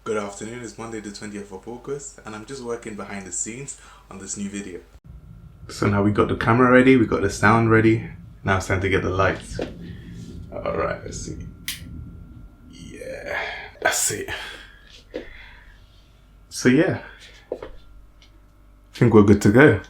Good afternoon, it's Monday the 20th of August and I'm just working behind the scenes on this new video. So now we got the camera ready, we got the sound ready, now it's time to get the lights. Alright, let's see. Yeah, that's it. So yeah, I think we're good to go.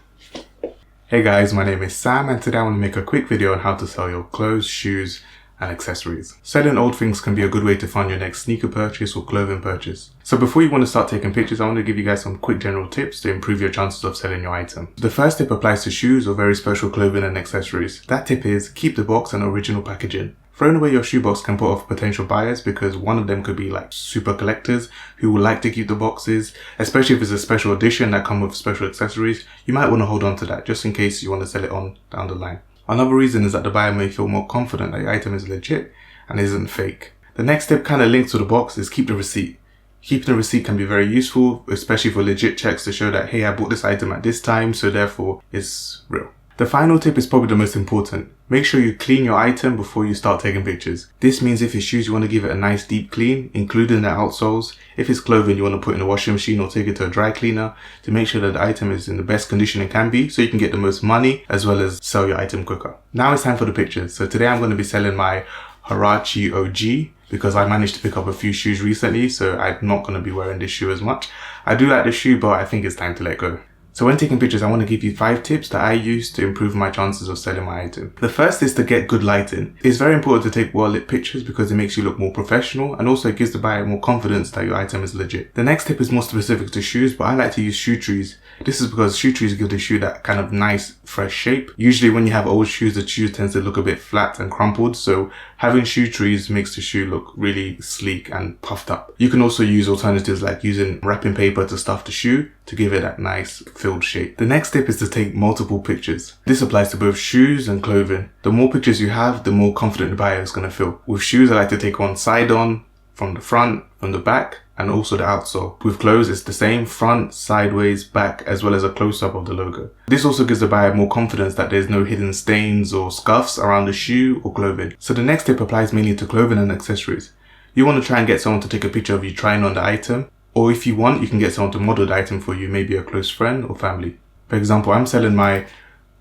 Hey guys, my name is Sam and today I want to make a quick video on how to sell your clothes, shoes and accessories. Selling old things can be a good way to fund your next sneaker purchase or clothing purchase. So before you want to start taking pictures, I want to give you guys some quick general tips to improve your chances of selling your item. The first tip applies to shoes or very special clothing and accessories. That tip is keep the box and original packaging. Throwing away your shoebox can put off potential buyers because one of them could be like super collectors who will like to keep the boxes, especially if it's a special edition that come with special accessories. You might want to hold on to that just in case you want to sell it on down the line. Another reason is that the buyer may feel more confident that your item is legit and isn't fake. The next tip kind of linked to the box is keep the receipt. Keeping a receipt can be very useful, especially for legit checks to show that, hey, I bought this item at this time, so therefore it's real. The final tip is probably the most important. Make sure you clean your item before you start taking pictures. This means if it's shoes, you want to give it a nice deep clean, including the outsoles. If it's clothing, you want to put it in the washing machine or take it to a dry cleaner to make sure that the item is in the best condition it can be so you can get the most money as well as sell your item quicker. Now it's time for the pictures. So today I'm going to be selling my Huarache OG because I managed to pick up a few shoes recently, so I'm not going to be wearing this shoe as much. I do like the shoe, but I think it's time to let go. So when taking pictures, I want to give you 5 tips that I use to improve my chances of selling my item. The first is to get good lighting. It's very important to take well lit pictures because it makes you look more professional and also it gives the buyer more confidence that your item is legit. The next tip is more specific to shoes, but I like to use shoe trees. This is because shoe trees give the shoe that kind of nice, fresh shape. Usually when you have old shoes, the shoe tends to look a bit flat and crumpled, so having shoe trees makes the shoe look really sleek and puffed up. You can also use alternatives like using wrapping paper to stuff the shoe to give it that nice filled shape. The next tip is to take multiple pictures. This applies to both shoes and clothing. The more pictures you have, the more confident the buyer is going to feel. With shoes, I like to take one side on, from the front, from the back, and also the outsole. With clothes, it's the same front, sideways, back, as well as a close-up of the logo. This also gives the buyer more confidence that there's no hidden stains or scuffs around the shoe or clothing. So the next tip applies mainly to clothing and accessories. You want to try and get someone to take a picture of you trying on the item, or if you want, you can get someone to model the item for you, maybe a close friend or family. For example, I'm selling my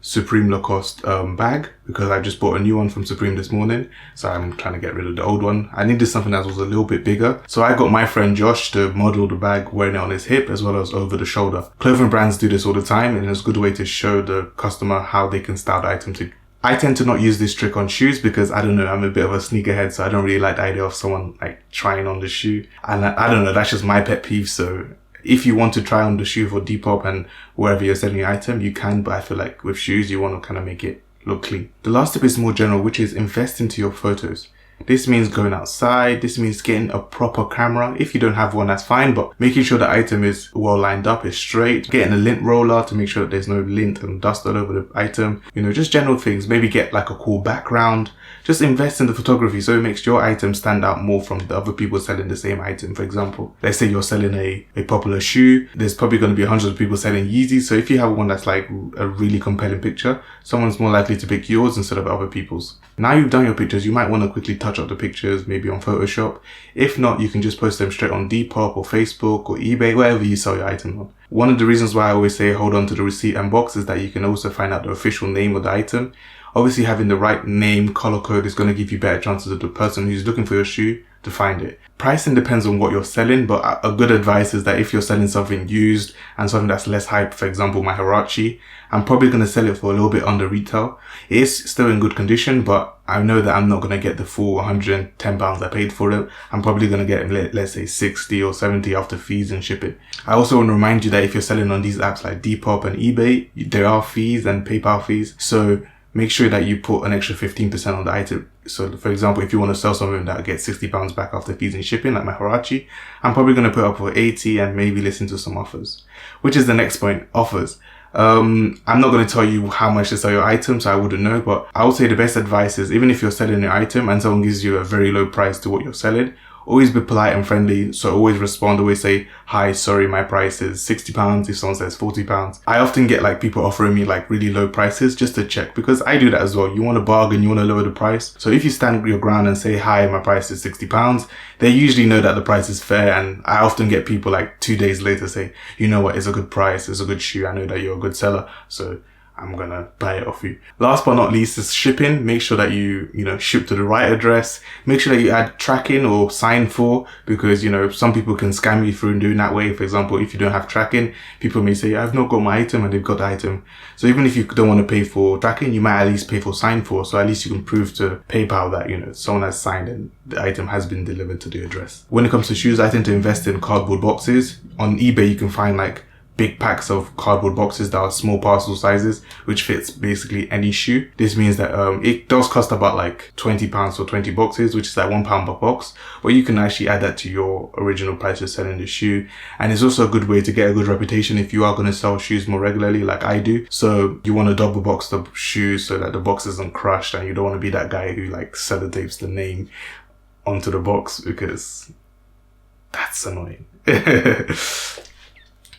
Supreme Lacoste bag because I just bought a new one from Supreme this morning, so I'm trying to get rid of the old one. I needed something that was a little bit bigger, so I got my friend Josh to model the bag wearing it on his hip as well as over the shoulder. Clothing brands do this all the time and it's a good way to show the customer how they can style the item too. I tend to not use this trick on shoes because I don't know, I'm a bit of a sneakerhead, so I don't really like the idea of someone like trying on the shoe, and I don't know, that's just my pet peeve. So if you want to try on the shoe for Depop and wherever you're selling your item, you can, but I feel like with shoes, you want to kind of make it look clean. The last tip is more general, which is invest into your photos. This means going outside, this means getting a proper camera. If you don't have one, that's fine, but making sure the item is well lined up, is straight, getting a lint roller to make sure that there's no lint and dust all over the item. You know, just general things. Maybe get like a cool background. Just invest in the photography so it makes your item stand out more from the other people selling the same item. For example, let's say you're selling a popular shoe. There's probably going to be hundreds of people selling Yeezys. So if you have one that's like a really compelling picture, someone's more likely to pick yours instead of other people's. Now you've done your pictures, you might want to quickly touch up the pictures, maybe on Photoshop. If not, you can just post them straight on Depop or Facebook or eBay, wherever you sell your item on. One of the reasons why I always say hold on to the receipt and box is that you can also find out the official name of the item. Obviously, having the right name, color code is going to give you better chances of the person who's looking for your shoe to find it. Pricing depends on what you're selling, but a good advice is that if you're selling something used and something that's less hype, for example, my Huarache, I'm probably going to sell it for a little bit under retail. It is still in good condition, but I know that I'm not going to get the full £110 I paid for it. I'm probably going to get, let's say, 60 or 70 after fees and shipping. I also want to remind you that if you're selling on these apps like Depop and eBay, there are fees and PayPal fees. So make sure that you put an extra 15% on the item. So for example, if you want to sell something that gets £60 back after fees and shipping, like my Huarache, I'm probably going to put up for 80 and maybe listen to some offers, which is the next point, offers. I'm not going to tell you how much to sell your item, so I wouldn't know, but I would say the best advice is even if you're selling an item and someone gives you a very low price to what you're selling, always be polite and friendly. So always respond, always say, hi, sorry, my price is £60 if someone says £40. I often get like people offering me like really low prices just to check, because I do that as well. You want to bargain, you want to lower the price. So if you stand your ground and say, hi, my price is £60, they usually know that the price is fair. And I often get people like 2 days later say, you know what, it's a good price, it's a good shoe, I know that you're a good seller, so I'm gonna buy it off you. Last but not least is shipping. Make sure that you ship to the right address. Make sure that you add tracking or sign for, because some people can scam you through doing that way. For example, if you don't have tracking, people may say, I've not got my item, and they've got the item. So even if you don't want to pay for tracking, you might at least pay for sign for, so at least you can prove to PayPal that someone has signed and the item has been delivered to the address. When it comes to shoes, I tend to invest in cardboard boxes. On eBay you can find like big packs of cardboard boxes that are small parcel sizes, which fits basically any shoe. This means that it does cost about like £20 for 20 boxes, which is like £1 per box, but you can actually add that to your original price of selling the shoe. And it's also a good way to get a good reputation if you are going to sell shoes more regularly, like I do. So you want to double box the shoes so that the box isn't crushed, and you don't want to be that guy who like sellotapes the name onto the box, because that's annoying.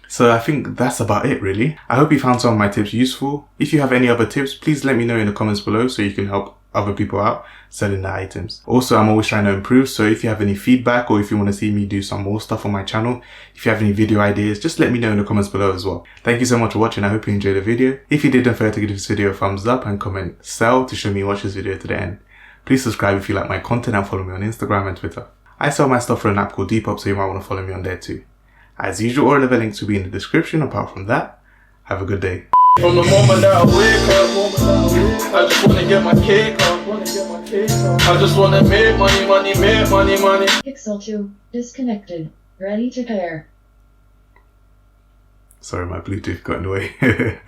So I think that's about it really. I hope you found some of my tips useful. If you have any other tips, please let me know in the comments below so you can help other people out selling their items. Also, I'm always trying to improve, so if you have any feedback or if you want to see me do some more stuff on my channel, if you have any video ideas, just let me know in the comments below as well. Thank you so much for watching. I hope you enjoyed the video. If you did, don't forget to give this video a thumbs up and comment sell to show me you watch this video to the end. Please subscribe if you like my content and follow me on Instagram and Twitter. I sell my stuff for an app called Depop, so you might want to follow me on there too. As usual, all of the links will be in the description. Apart from that, have a good day. From the moment that I wake up, I just wanna get my cake up. I just wanna make money, make money. Pixel 2, disconnected, ready to pair. Sorry, my Bluetooth got in the way.